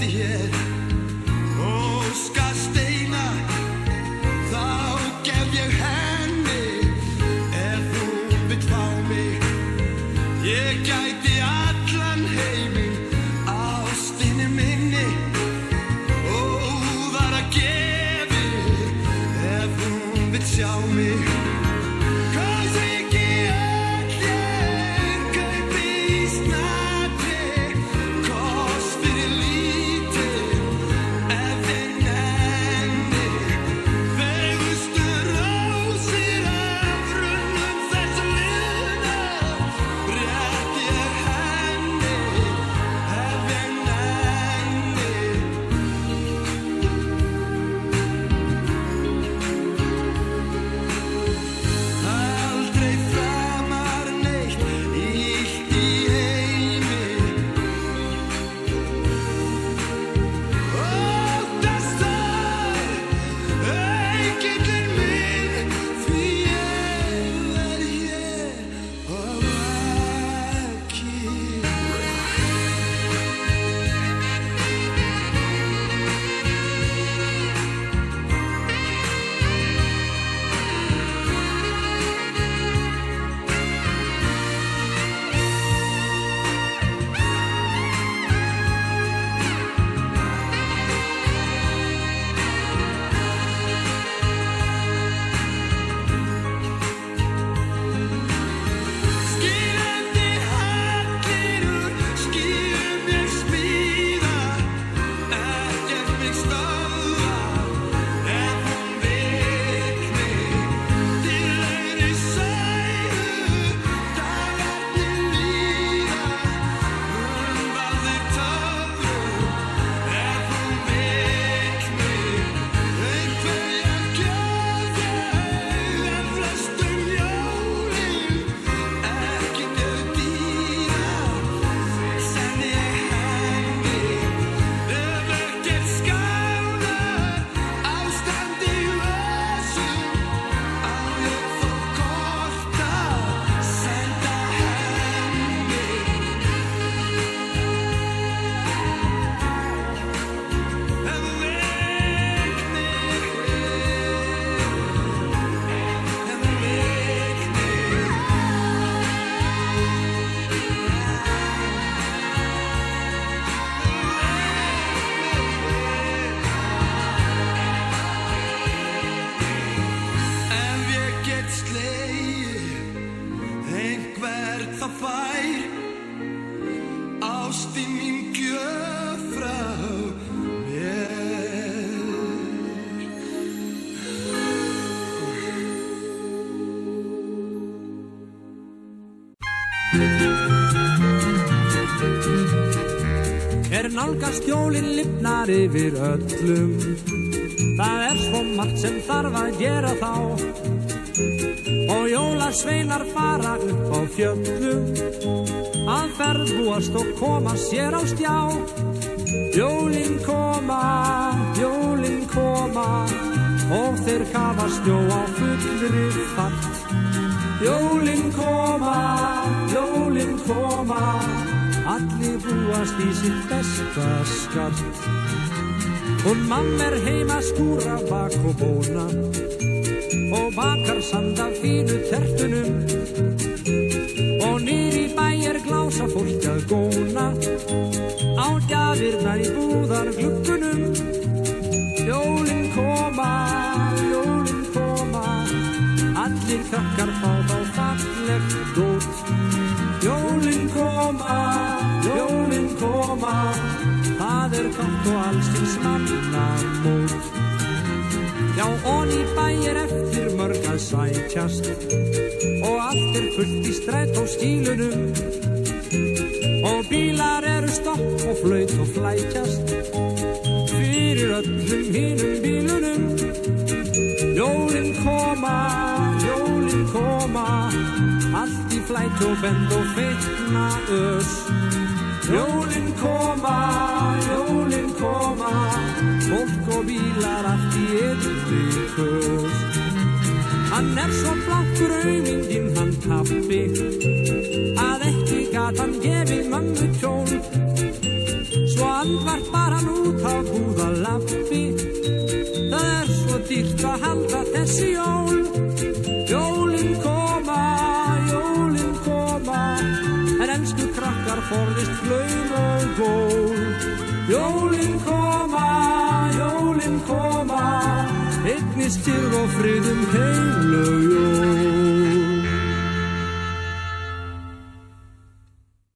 hendi hér og skal steina, þá gef ég henni. Ef hún vill fá mig, ég gæti allan heiminn, ástinni minni, óðara gefið. Ef hún vill sjá mig, Nálgast jólin lifnar yfir öllum. Það svo margt sem þarf að gera þá. Og jólasveinar fara upp á fjöllum, að ferðbúast og koma sér á stjá. Jólin koma, og þeir kafa snjó á fullri fart. Jólin koma, allir búast í sitt besta skart. Og mamma heima skúra bak og bóna og bakar sand af fínu tertunum. Og niður í bæ glása fólk að góna á gjafirnar í búðar gluggunum. Jólin koma, allir krakkar fá þá fallegt dót. Jólin koma, það gátt og alls til mannamót. Já, onni í bæ eftir mörg að sækjast og allt fullt í strætóskýlunum. Og bílar stopp og flaut og flækjast fyrir öllum hinum bílunum. Jólin koma, allt í flæt og bend og feikna ös. Jólin koma, fólk og bílar allt í einni kös. Hann svo blákur auminginn hann pabbi, að ekki gat hann gefið mömmu tjón. Svo andvarpar hann út á búðalappi. Það svo dýrt að halda þessi jól. Jólin koma, en ensku krakkar forðist flaum og gól. Jólin koma, eignist til og friðum heilu jól.